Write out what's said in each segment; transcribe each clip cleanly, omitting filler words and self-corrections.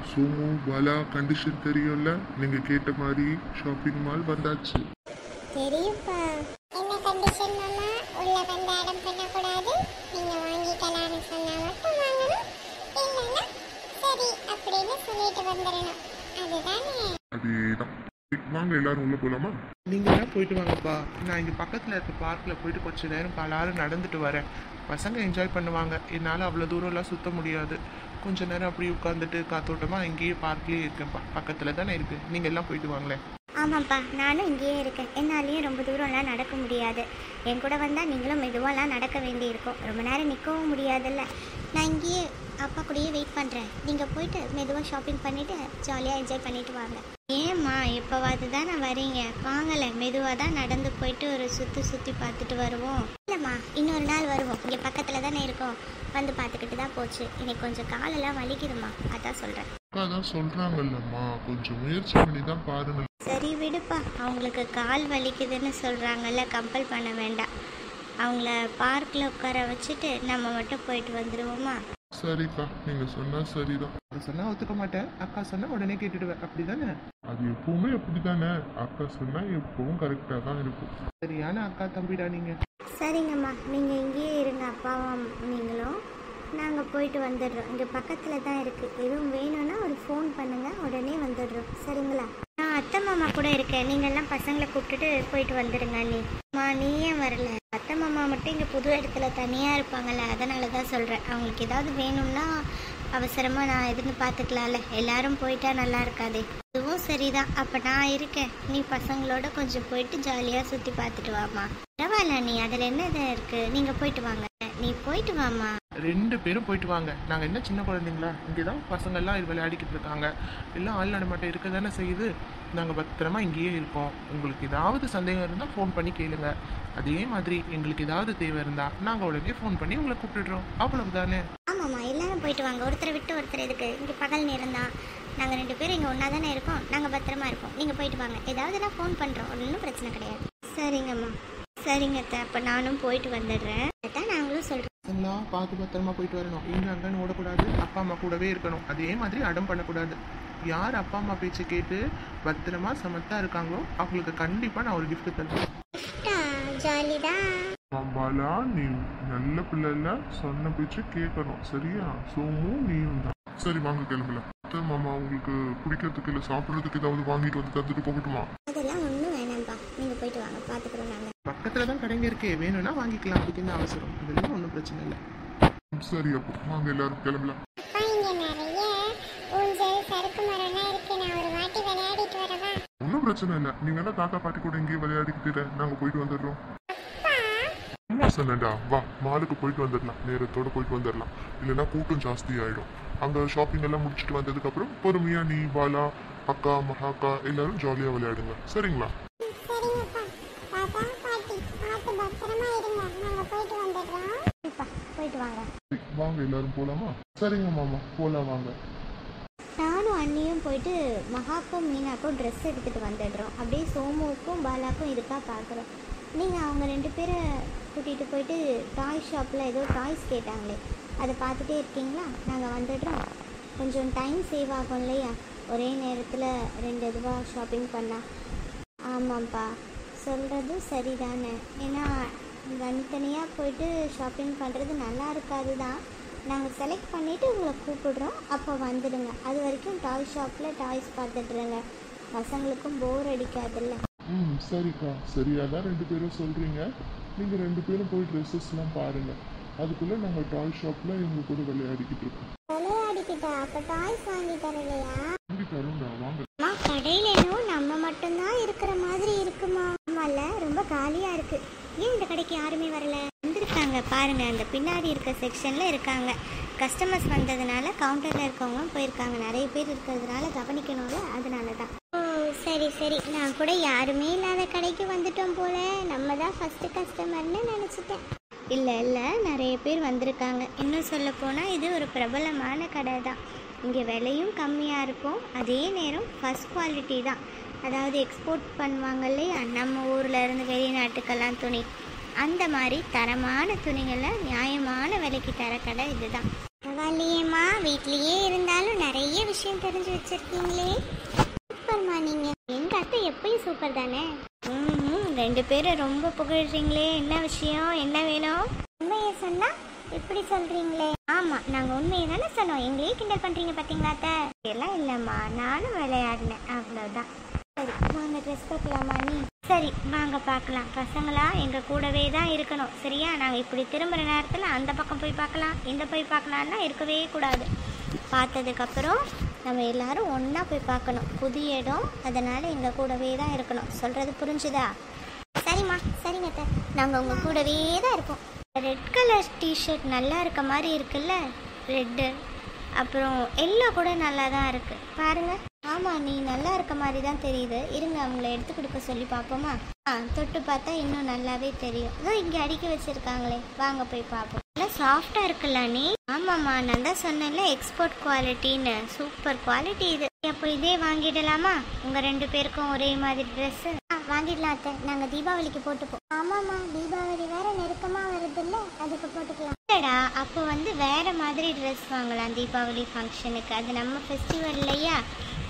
Somu Bala condition தெரியும்ல, நீங்க கேட்ட மாதிரி ஷாப்பிங் மால் வந்தாச்சு. தெரியுப்பா. என்ன கண்டிஷன் மாமா? உள்ள வந்து அடம் பண்ணக்கூடாது, நீங்க வாங்கிக்கலாம்னு சொன்னா மட்டும் வாங்கணும், இல்லைன்னா சரி அப்படின்னு சொல்லிட்டு வந்துடணும், அதுதானே? அதேதான். வாங்க எல்லாரும் உள்ள போலாமா? நீங்கள் தான் போயிட்டு வாங்கப்பா. நான் இங்கே பக்கத்தில் இருக்க பார்க்கில் போயிட்டு கொஞ்சம் நேரம் பலாரும் நடந்துட்டு வரேன். பசங்க என்ஜாய் பண்ணுவாங்க. என்னால் அவ்வளோ தூரம்லாம் சுற்ற முடியாது. கொஞ்ச நேரம் அப்படி உட்காந்துட்டு காத்தோட்டமாக இங்கேயே பார்க்லேயே இருக்கேன்ப்பா. பக்கத்தில் தானே இருக்குது. நீங்கள் எல்லாம் போயிட்டு வாங்களேன். ஆமாப்பா, நானும் இங்கேயே இருக்கேன். என்னாலையும் ரொம்ப தூரம்லாம் நடக்க முடியாது. என் கூட வந்தால் நீங்களும் மெதுவாலாம் நடக்க வேண்டி இருக்கும். ரொம்ப நேரம் நிற்கவும் முடியாதுல்ல. நான் இங்கேயே அப்பா கூடயே வெயிட் பண்ணுறேன். நீங்கள் போயிட்டு மெதுவாக ஷாப்பிங் பண்ணிவிட்டு ஜாலியாக என்ஜாய் பண்ணிட்டு வாங்க. ஏம்மா எப்போவாது தானே வரீங்க? வாங்கலை, மெதுவாக தான் நடந்து போயிட்டு ஒரு சுற்றி பார்த்துட்டு வருவோம். இல்லைம்மா, இன்னொரு நாள் வருவோம். இங்கே பக்கத்தில் தானே இருக்கோம், வந்து பார்த்துக்கிட்டு தான் போச்சு. இன்னைக்கு கொஞ்சம் காலெல்லாம் வலிக்குதுமா, அதான் சொல்கிறேன். அக்கா தான் சொல்றாங்கல்லம்மா, கொஞ்சம் முயற்சி பண்ணி தான் பாருங்க. சரி விடுப்பா, அவங்களுக்கு கால் வலிக்குதுன்னு சொல்கிறாங்கல்ல, கம்பல் பண்ண வேண்டாம். அவங்கள பார்க்கில் உட்கார வச்சுட்டு நம்ம மட்டும் போயிட்டு வந்துடுவோமா? சரிக்கா, நீங்க சொன்னா சரிதான். அது சொன்னால் ஒத்துக்க மாட்டேன். அக்கா சொன்னால் உடனே கேட்டுடுவேன். அப்படி தானே? அது எப்பவுமே அப்படித்தானே, அக்கா சொன்னா எப்பவும் கரெக்டா தான் இருக்கும். சரியான அக்கா தம்பிடா நீங்கள். சரிங்கம்மா, நீங்கள் இங்கேயே இருங்க, அப்பாவும் நீங்களும். நாங்கள் போயிட்டு வந்துடுறோம். இங்கே பக்கத்தில் தான் இருக்குது. எதுவும் வேணும்னா ஒரு ஃபோன் பண்ணுங்கள், உடனே வந்துடுறோம். சரிங்களா? நான் அத்தை மாமா கூட இருக்கேன். நீங்கள்லாம் பசங்களை கூப்பிட்டுட்டு போயிட்டு வந்துடுங்க. நீ ஏன் வரல? அத்தை மாமா மட்டும் இங்கே புது இடத்துல தனியாக இருப்பாங்கல்ல, அதனால தான் சொல்கிறேன். அவங்களுக்கு ஏதாவது வேணும்னா அவசரமாக நான் எதுன்னு பார்த்துக்கலாம்ல. எல்லாரும் போயிட்டா நல்லா இருக்காதே. அதுவும் சரிதான். அப்போ நான் இருக்கேன். நீ பசங்களோட கொஞ்சம் போயிட்டு ஜாலியாக சுற்றி பார்த்துட்டு வாமா. பரவாயில்ல, நீ அதில் என்ன இதாக இருக்குது? நீங்கள் போயிட்டு வாங்க. நீ போயிட்டு வாமா. 2 பேரும் போயிட்டு வாங்க. நாங்கள் என்ன சின்ன குழந்தைங்களா? இங்கே தான் பசங்கள்லாம் இது விளையாடிக்கிட்டு இருக்காங்க. எல்லாம் ஆள் நடமாட்டம் இருக்க தானே செய்யுது. நாங்கள் பத்திரமா இங்கேயே இருக்கோம். உங்களுக்கு ஏதாவது சந்தேகம் இருந்தால் ஃபோன் பண்ணி கேளுங்க. அதே மாதிரி எங்களுக்கு ஏதாவது தேவை இருந்தால் நாங்கள் உடனே ஃபோன் பண்ணி உங்களை கூப்பிட்டுடுறோம். அவ்வளவு தானே? ஆமாம்மா, எல்லாரும் போயிட்டு வாங்க. ஒருத்தரை விட்டு ஒருத்தர் எதுக்கு? இங்கே பகல் நேரம் தான். நாங்கள் 2 பேரும் இங்கே ஒன்றா தானே இருக்கோம். நாங்கள் பத்திரமா இருப்போம். நீங்கள் போயிட்டு வாங்க. ஏதாவதுனா ஃபோன் பண்ணுறோம், ஒன்றும் பிரச்சனை கிடையாது. சரிங்கம்மா. சரிங்க அத்தை, அப்போ நானும் போயிட்டு வந்துடுறேன். அதான் நாங்களும் சொல்கிறோம். எல்லாம் பார்த்து பத்திரமா போயிட்டு வரணும். இங்கே அங்கன்னு ஓடக்கூடாது. அப்பா அம்மா கூடவே இருக்கணும். அதே மாதிரி அடம் பண்ணக்கூடாது. யார் அப்பா அம்மா பேச்சு கேட்டு பத்திரமா சமத்தா இருக்காங்களோ அவங்களுக்கு கண்டிப்பாக நான் ஒரு gift தருவேன். ஜாலிதான். பாலா, நீ நல்ல பிள்ளைல, சொன்ன பேச்சு கேட்கணும், சரியா? சோமு நீயும் தான். சரி வாங்க கிளம்பலாம். அத்தை மாமா உங்களுக்கு குடிக்கிறதுக்கு இல்லை சாப்பிட்றதுக்கு ஏதாவது வாங்கிட்டு வந்து தந்துட்டு போகட்டுமா? அதெல்லாம் ஒன்றும் வேணாம்ப்பா, நீங்கள் போயிட்டு வாங்க, பார்த்துக்குறோம் நாங்கள். பக்கத்தில் தான் கடைங்க இருக்கே, வேணும்னா வாங்கிக்கலாம். அதுக்கு என்ன அவசரம்? இதெல்லாம் ஒன்றும் பிரச்சனை இல்லை. சரி, அப்போ வாங்க எல்லாரும் கிளம்பலாம். இங்கே நிறைய ஊஞ்சல் சறுக்கு மரம்லாம் இருக்கு. நான் ஒரு வாட்டி விளையாடிட்டு வரவா? ஒன்றும் பிரச்சனை இல்லை, நீ வேணா தாத்தா பாட்டி கூட இங்கேயே விளையாடிக்கிட்டு நாங்கள் போயிட்டு வந்துடுறோம். சும்மா சொன்னேன்டா, வா மாலுக்கு போயிட்டு வந்துடலாம், நேரத்தோட போயிட்டு வந்துடலாம். இல்லைன்னா கூட்டம் ஜாஸ்தி ஆயிடும். அங்கே ஷாப்பிங் எல்லாம் முடிச்சுட்டு வந்ததுக்கப்புறம் பொறுமையா நீ பாலா அக்கா மகாக்கா எல்லாரும் ஜாலியாக விளையாடுங்க, சரிங்களா? சரிங்கப்பா. தாத்தா பாட்டி பார்த்து பத்திரமா இருங்க, நாங்கள் போயிட்டு வந்துடுறோம். போயிட்டு வாங்க. சரி, வாங்க எல்லாரும் போலாமா? சரிங்க மாமா, போலாம் வாங்க. நானும் அண்ணியும் போயிட்டு மகாக்கும் மீனாக்கும் ட்ரெஸ் எடுத்துகிட்டு வந்துடுறோம். அப்படியே சோமுவுக்கும் பாலாக்கும் இருக்கா பார்க்குறோம். நீங்கள் அவங்க 2 பேரை கூட்டிகிட்டு போயிட்டு டாய் ஷாப்பில் ஏதோ டாய்ஸ் கேட்டாங்களே, அதை பார்த்துட்டே இருக்கீங்களா? நாங்கள் வந்துடுறோம். கொஞ்சம் டைம் சேவ் ஆகும் இல்லையா, ஒரே நேரத்தில் 2 இதுவாக ஷாப்பிங் பண்ணால். ஆமாம்ப்பா, சொல்கிறது சரிதானே. ஏன்னா தனித்தனியாக போயிட்டு ஷாப்பிங் பண்ணுறது நல்லா இருக்காது தான். நாங்கள் செலக்ட் பண்ணிவிட்டு உங்களை கூப்பிடுறோம், அப்போ வந்துடுங்க. அது வரைக்கும் டாய் ஷாப்பில் டாய்ஸ் பார்த்துட்ருங்க, பசங்களுக்கும் போர் அடிக்காதுல்ல. சரிக்கா, சரியாக தான் 2 பேரும் சொல்கிறீங்க. நீங்கள் 2 பேரும் போய் ட்ரெஸ்ஸஸ்லாம் பாருங்கள். அதுக்குள்ளே நாங்கள் டாய் ஷாப்பில் இவங்க கூட விளையாடிக்கிட்டு இருக்கோம். விளையாடிக்கிட்டா? அப்போ டாய்ஸ் வாங்கி தரலையா? வாங்கி தரோம்டா, வாங்க. அம்மா, கடையில் என்னவோ நம்ம மட்டும்தான் இருக்கிற மாதிரி இருக்குமா? ஆமாம்ல, ரொம்ப காலியாக இருக்குது. ஏன் இந்த கடைக்கு யாருமே வரல? வந்திருக்காங்க பாருங்க, அந்த பின்னாடி இருக்க செக்ஷனில் இருக்காங்க. கஸ்டமர்ஸ் வந்ததுனால கவுண்டரில் இருக்கவங்களும் போயிருக்காங்க. நிறைய பேர் இருக்கிறதுனால கவனிக்கணும்ல, அதனால தான். ஓ சரி சரி, நான் கூட யாருமே இல்லாத கடைக்கு வந்துட்டோம் போல. நம்ம தான் ஃபஸ்ட்டு கஸ்டமர்னு நினச்சிட்டேன். இல்லை, நிறைய பேர் வந்திருக்காங்க. இன்னும் சொல்ல போனால் இது ஒரு பிரபலமான கடை தான். இங்கே விலையும் கம்மியாக இருக்கும், அதே நேரம் ஃபஸ்ட் குவாலிட்டி தான். அதாவது எக்ஸ்போர்ட் பண்ணுவாங்க இல்லையா, நம்ம ஊரில் இருந்து வெளிநாட்டுக்கெல்லாம் துணி, அந்த மாதிரி தரமான துணிகளை நியாயமான விலைக்கு தர கடை இதுதான். பரவாயில்லையேம்மா, வீட்லயே இருந்தாலும் நிறைய விஷயம் தெரிஞ்சு வச்சிருக்கீங்களே. சூப்பர்மா, நீங்க எங்க அத்தை எப்பயும் சூப்பர் தானே. ரெண்டு பேரும் ரொம்ப புகழ்றீங்களே, என்ன விஷயம், என்ன வேணும்? உண்மையை சொன்னா இப்படி சொல்றீங்களே? ஆமா, நாங்க உண்மையை தானே சொன்னோம், எங்களையே கிண்டல் பண்றீங்க பாத்தீங்களா அத்தை? எல்லாம் இல்லம்மா, நானும் விளையாடினேன், அவ்வளவுதான். சரி வாங்க, ட்ரெஸ் பார்க்கலாமா நீ? சரி வாங்க பார்க்கலாம். பசங்களா எங்க கூடவே தான் இருக்கணும், சரியா? நாங்கள் இப்படி திரும்புகிற நேரத்தில் அந்த பக்கம் போய் பார்க்கலாம், இந்த போய் பார்க்கலான்னா இருக்கவே கூடாது. பார்த்ததுக்கப்புறம் நம்ம எல்லாரும் ஒன்றா போய் பார்க்கணும், புது இடம், அதனால் எங்கள் கூடவே தான் இருக்கணும். சொல்கிறது புரிஞ்சுதா? சரிம்மா, சரிங்க அத்தை, நாங்கள் உங்கள் கூடவே தான் இருப்போம். ரெட் கலர் டிஷர்ட் நல்லா இருக்க மாதிரி இருக்குல்ல, ரெட்டு, அப்புறம் எல்லாம் கூட நல்லா தான் இருக்குது பாருங்கள். ஆமாம், நீ நல்லா இருக்க மாதிரி தான் தெரியுது. இருங்க, அவங்கள எடுத்து கொடுக்க சொல்லி பார்ப்போமா? தொட்டு பார்த்தா இன்னும் நல்லாவே தெரியும். இதோ இங்கே அடுக்கி வச்சுருக்காங்களே, வாங்க போய் பார்ப்போம். நல்லா சாஃப்டாக இருக்குல்ல நீ? ஆமாம்மா, நான் தான் சொன்னேன்ல, எக்ஸ்போர்ட் குவாலிட்டின்னு. சூப்பர் குவாலிட்டி இது. அப்போ இதே வாங்கிடலாமா? உங்கள் ரெண்டு பேருக்கும் ஒரே மாதிரி ட்ரெஸ்ஸு வாங்கிடலாம் அத்தை. நாங்கள் தீபாவளிக்கு போட்டுப்போம். ஆமாம்மா, தீபாவளி வேற நெருக்கமாக வருது இல்லை, அதுக்கு போட்டுக்கலாம். இல்லைடா, அப்போ வேற மாதிரி ட்ரெஸ் வாங்கலாம் தீபாவளி ஃபங்க்ஷனுக்கு. அது நம்ம ஃபெஸ்டிவல் இல்லையா,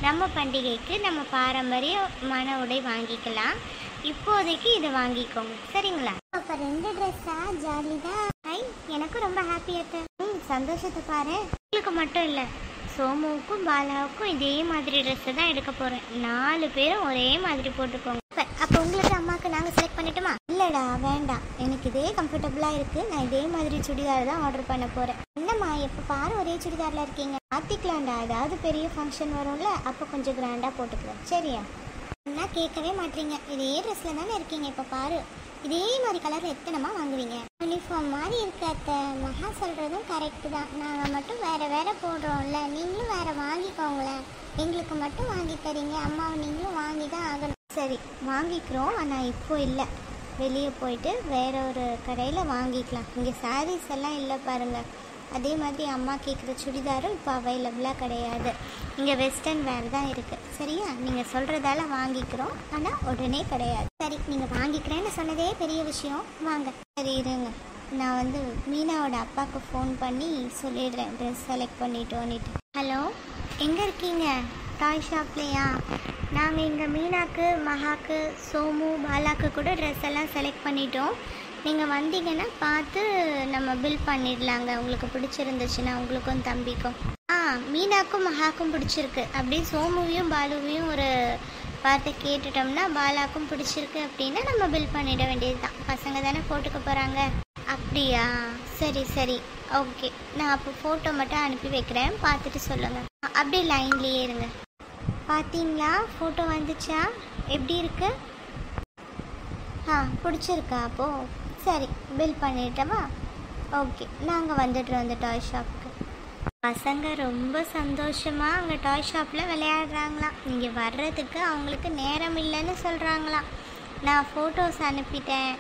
நம்ம பண்டிகைக்கு நம்ம பாரம்பரிய மன உடை வாங்கிக்கலாம். இப்போதைக்கு இதை வாங்கிக்கோங்க, சரிங்களா? அப்போ ரெண்டு ட்ரெஸ்ஸா? ஜாலி தான். ஐ, எனக்கும் ரொம்ப ஹாப்பியாத்த. சந்தோஷத்தை பாரு. உங்களுக்கு மட்டும் இல்லை, சோமுவுக்கும் பாலாவுக்கும் இதே மாதிரி ட்ரெஸ்ஸை தான் எடுக்க போகிறேன். 4 பேரும் ஒரே மாதிரி போட்டுக்கோங்க. அப்போ உங்களுக்கு அம்மாவுக்கு நாங்கள் செலக்ட் பண்ணிட்டோமா? இல்லைடா, வேண்டாம், எனக்கு இதே கம்ஃபர்டபுளாக இருக்குது. நான் இதே மாதிரி சுடிதார் தான் ஆர்டர் பண்ண போகிறேன். என்னம்மா, எப்போ பாரு ஒரே சுடிதாரில் இருக்கீங்க? மாற்றிக்கலாம்டா, ஏதாவது பெரிய ஃபங்க்ஷன் வரும்ல, அப்போ கொஞ்சம் கிராண்டாக போட்டுக்கலாம், சரியா? என்ன கேட்கவே மாட்டீங்க, இதே ட்ரெஸ்ஸில் தானே இருக்கீங்க. இப்போ பாரு, இதே மாதிரி கலரில் எத்தனைமா வாங்குவீங்க? யூனிஃபார்ம் மாதிரி இருக்கு அத்தை. மகா சொல்கிறதும் கரெக்டு தான். நாங்கள் மட்டும் வேறு வேறு போடுறோம்ல, நீங்களும் வேறு வாங்கிக்கோங்களேன். எங்களுக்கு மட்டும் வாங்கி தரீங்க, அம்மாவை நீங்களும் வாங்கி தான் ஆகணும். சரி வாங்கிக்கிறோம், ஆனால் இப்போ இல்லை, வெளியே போயிட்டு வேற ஒரு கடையில் வாங்கிக்கலாம். இங்கே சாரீஸ் எல்லாம் இல்லை பாருங்கள். அதே மாதிரி அம்மா கேட்குற சுடிதாரும் இப்போ அவைலபிளாக கிடையாது. இங்கே வெஸ்டர்ன் வேர் தான் இருக்குது, சரியா? நீங்கள் சொல்கிறதால வாங்கிக்கிறோம், ஆனால் உடனே கிடையாது. சரி, நீங்கள் வாங்கிக்கிறேன்னு சொன்னதே பெரிய விஷயம், வாங்க. சரி இருங்க, நான் மீனாவோட அப்பாவுக்கு ஃபோன் பண்ணி சொல்லிடுறேன் ட்ரெஸ் செலக்ட் பண்ணிட்டோன்னுட்டு. ஹலோ, எங்கே இருக்கீங்க? டாய் ஷாப்லையா? நாங்கள் இங்கே மீனாக்கு, மகாக்கு, சோமு, பாலாக்கு கூட ட்ரெஸ் எல்லாம் செலக்ட் பண்ணிட்டோம். நீங்கள் வந்தீங்கன்னா பார்த்து நம்ம பில் பண்ணிடலாங்க. உங்களுக்கு பிடிச்சிருந்துச்சுன்னா உங்களுக்கும் தம்பிக்கும். மீனாக்கும் மகாக்கும் பிடிச்சிருக்கு. அப்படியே சோமுவையும் பாலுவையும் ஒரு வார்த்தை கேட்டுட்டோம்னா, பாலாக்கும் பிடிச்சிருக்கு அப்படின்னா நம்ம பில் பண்ணிட வேண்டியது தான். பசங்க தானே போட்டுக்க போகிறாங்க. அப்படியா? சரி சரி, ஓகே. நான் அப்போ ஃபோட்டோ மட்டும் அனுப்பி வைக்கிறேன், பார்த்துட்டு சொல்லுங்கள். அப்படியே லைன்லேயே இருங்க. பார்த்தீங்களா, ஃபோட்டோ வந்துச்சா? எப்படி இருக்கு? பிடிச்சிருக்கா? அப்போது சரி, பில் பண்ணிட்டவா? ஓகே, நாங்கள் வந்துடுறோம் அந்த டாய் ஷாப்புக்கு. பசங்க ரொம்ப சந்தோஷமாக அங்கே டாய் ஷாப்பில் விளையாடுறாங்களாம். நீங்கள் வர்றதுக்கு அவங்களுக்கு நேரம் இல்லைன்னு சொல்கிறாங்களாம். நான் ஃபோட்டோஸ் அனுப்பிட்டேன்,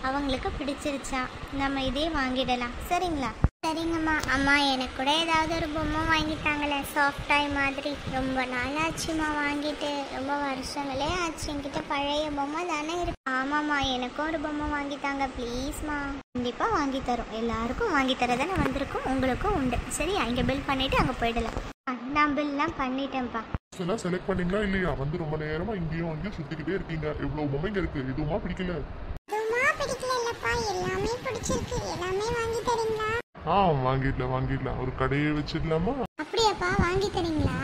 அவங்களுக்கு பிடிச்சிருச்சான். நம்ம இதே வாங்கிடலாம், சரிங்களா? சரிங்கம்மா. அம்மா, எனக்கு கூட ஏதாவது ஒரு பொம்மை வாங்கிட்டாங்களே, சாஃப்ட் டாய் மாதிரி. ரொம்ப நாள் ஆச்சுமா வாங்கிட்டு, ரொம்ப வருஷங்களே ஆச்சு. என்கிட்ட பழைய பொம்மை தானே இருக்கு. ஆமாம்மா, எனக்கும் ஒரு பொம்மை வாங்கித்தாங்க ப்ளீஸ்மா. கண்டிப்பாக வாங்கி தரோம், எல்லாருக்கும் வாங்கி தர தானே வந்திருக்கும், உங்களுக்கும் உண்டு. சரியா? இங்கே பில் பண்ணிவிட்டு அங்கே போயிடலாம். நான் பில்லாம் பண்ணிட்டேன்ப்பா. எல்லாம் செலக்ட் பண்ணீங்களா இல்லையா? ரொம்ப நேரமா இங்கேயும் அங்கேயும் சுத்திக்கிட்டே இருக்கீங்க. எவ்வளவு பொம்மைங்க இருக்கு, எதுவுமா பிடிக்கல? எல்லாமே பிடிச்சிருக்கு, எல்லாமே வாங்கி தரீங்களா? வாங்கிடலாம். ஒரு கடையை வச்சிடலாமா? அப்படியாப்பா, வாங்கி தரீங்களா?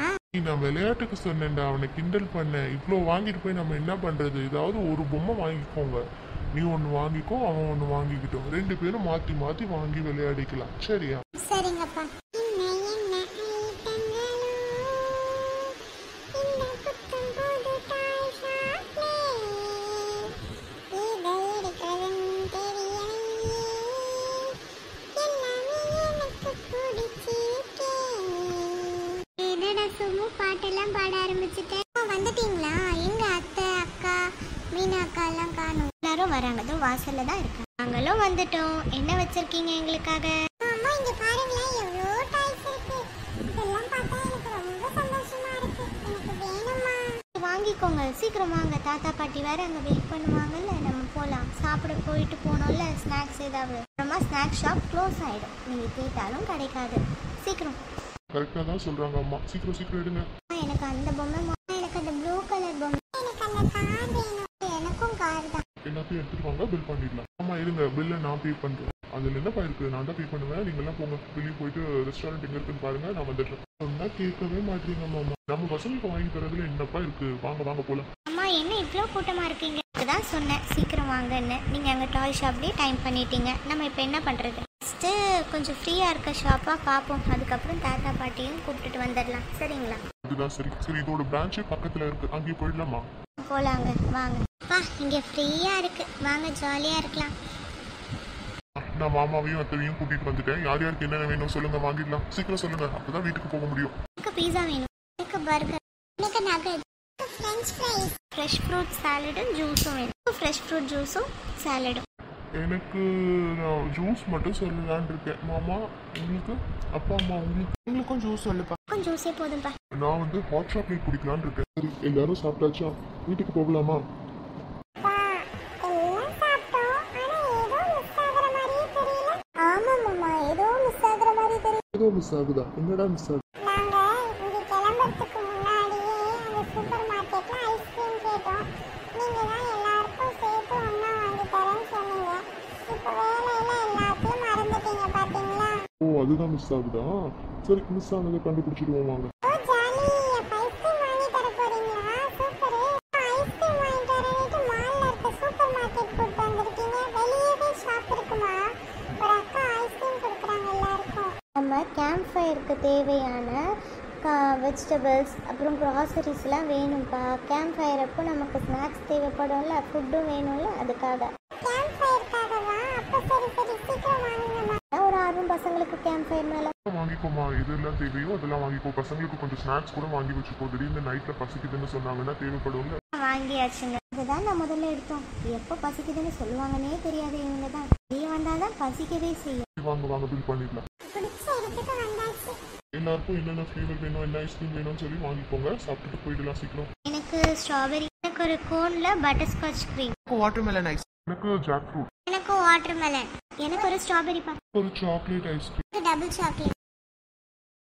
நான் விளையாட்டுக்கு சொன்னேன்டா, அவனை கிண்டல் பண்ணேன். இவ்வளோ வாங்கிட்டு போய் நம்ம என்ன பண்றது? ஏதாவது ஒரு பொம்மை வாங்கிக்கோங்க. நீ ஒன்று வாங்கிக்கோ, அவன் ஒன்று வாங்கிக்கிட்டோம். 2 பேரும் மாற்றி மாற்றி வாங்கி விளையாடிக்கலாம், சரியா? சரிங்கப்பா. பாட்டெல்லாம் பாட ஆரம்பிச்சுட்டேன். வந்துட்டீங்களா? எங்க அத்தை, அக்கா, மீனா அக்கா எல்லாம் காணும். எல்லாரும் வராங்க, அதோ வாசல்ல தான் இருக்காங்க. நாங்களும் வந்துட்டோம். என்ன வச்சிருக்கீங்க எங்களுக்காக? அம்மா, இங்க பாருங்களேன், எவ்வளோ டாய்ஸ் இருக்கு. இதெல்லாம் பார்த்தா எனக்கு ரொம்ப சந்தோஷமா இருக்கு. எனக்கு வேணும்மா. வாங்கிக்கோங்க, சீக்கிரம் வாங்க. தாத்தா பாட்டி வேற அங்க வெயிட் பண்ணுவாங்கல்ல, நம்ம போலாம். சாப்பிட போயிட்டு போனோம்ல, ஸ்நாக்ஸ் ஏதாவது. அப்புறமா ஸ்நாக்ஸ் ஷாப் க்ளோஸ் ஆயிடும், நீங்க கேட்டாலும் கிடைக்காது. சீக்கிரம். கரெக்டாக தான் சொல்கிறாங்க அம்மா. சீக்கிரம் சீக்கிரம் எடுங்க. எனக்கு அந்த பொம்மை, எனக்கு அந்த ப்ளூ கலர் பொம்மை, எனக்கு அந்த கார் வேணும். எனக்கும் கார் தான். எல்லாத்தையும் எடுத்துட்டு வாங்க, பில் பண்ணிடலாம். ஆமா இருங்க, பில்லை நான் பே பண்ணுறேன். அதில் என்னப்பா இருக்குது, நான் தான் பே பண்ணுவேன். நீங்கள்லாம் போங்க, வெளியே போயிட்டு ரெஸ்டாரண்ட் எங்கே இருக்குன்னு பாருங்க, நான் வந்துடுறேன். சொன்னால் கேட்கவே மாட்டீங்க மாமா. நம்ம பசங்களுக்கு வாங்கி தரதுல என்னப்பா இருக்குது, வாங்க வாங்க போகலாம். அம்மா என்ன இவ்வளோ கூட்டமாக இருக்கீங்க? இதுதான் சொன்னேன் சீக்கிரம் வாங்கன்னு. நீங்கள் அங்கே டாய் ஷாப்லேயே டைம் பண்ணிட்டீங்க. நம்ம இப்போ என்ன பண்ணுறது? ஃபஸ்ட்டு கொஞ்சம் ஃப்ரீயாக இருக்க ஷாப்பாக பார்ப்போம். அதுக்கப்புறம் தாத்தா பாட்டியும் கூப்பிட்டுட்டு வந்துடலாம். சரிங்களா? அதுதான் சரி. சரி, இதோட பிரான்ச்சே பக்கத்தில் இருக்குது, அங்கேயே போயிடலாமா? போகலாங்க, வாங்க. இங்கே ஃப்ரீயாக இருக்குது, வாங்க ஜாலியாக இருக்கலாம். நான் மாமாவையும் அத்தையும் கூட்டிகிட்டு வந்துட்டேன். யார் யாருக்கு என்னென்ன வேணும் சொல்லுங்கள், வாங்கிடலாம். சீக்கிரம் சொல்லுங்கள், அப்போ தான் வீட்டுக்கு போக முடியும். எனக்கு பீஸா வேணும், எனக்கு பர்கர், எனக்கு nugget, French fries, fresh fruit சாலடும் ஜூஸும் வேணும். ஃப்ரெஷ் ஃப்ரூட் ஜூஸும் சாலடும். எனக்கு நான் ஜூஸ் மட்டும் சொல்லலான்னு இருக்கேன். மாமா உங்களுக்கு, அப்பா அம்மா உங்களுக்கு. உங்களுக்கும் ஜூஸ் சொல்லுப்பா. கொஞ்சம் ஜூஸே போதும்ப்பா. நான் வந்து ஹாட் சாக்லேட் குடிக்கலான்னு இருக்கேன். சரி, எல்லாரும் சாப்பிட்டாச்சா? வீட்டுக்கு போகலாமா? ஏதோ மிஸ் ஆகுதா? என்னடா மிஸ் ஆகுது? ஓ, அதுதான் மிஸ் ஆகுதா? சரி, மிஸ் ஆனதை கண்டுபிடிச்சிடுவோம் வாங்க. நம்ம கேம்ப் ஃபயருக்கு தேவையான வெஜிடபிள்ஸ் அப்புறம் க்ராசரிஸ்லாம் வேணும்ப்பா. கேம்ப் ஃபயர் அப்போ நமக்கு ஸ்நாக்ஸ் தேவைப்படும்ல, ஃபுட்டும் வேணும்ல, அதுக்காக. ஒரு ஆர்வம் பசங்களுக்கு கேம்ப் ஃபயர் மேலே. வாங்கிக்கோமா, இதெல்லாம் தேவையோ அதெல்லாம் வாங்கிக்கோ. பசங்களுக்கு கொஞ்சம் ஸ்நாக்ஸ் கூட வாங்கி வச்சுக்கோ. திடீர்னு நைட்டில் பசிக்குதுன்னு சொன்னாங்கன்னா தேவைப்படும்ல. வாங்கியாச்சுங்க. இதுதான் நான் முதல்ல எடுத்தோம். எப்போ பசிக்குதுன்னு சொல்லுவாங்கன்னே தெரியாது. இவங்க தான் வெளியே வந்தால் தான் பசிக்கவே செய்யும். வாங்க வாங்க, பில் பண்ணிடலாம். எல்லாருக்கும் என்னென்ன ஃப்ளேவர் வேணும், என்ன ஐஸ்கிரீம் வேணும்னு சொல்லி வாங்கிக்கோங்க. சாப்பிட்டுட்டு போயிடலாம் சீக்கிரம். எனக்கு ஸ்ட்ராபெரி, எனக்கு ஒரு கோனில் பட்டர்ஸ்காட்ச் க்ரீம், வாட்டர்மெலன் ஐஸ், எனக்கு ஜாக் ஃப்ரூட், எனக்கு வாட்டர்மெலன், எனக்கு ஒரு ஸ்ட்ராபெரி பா, ஒரு சாக்லேட் ஐஸ்கிரீம், டபுள் சாக்லேட்,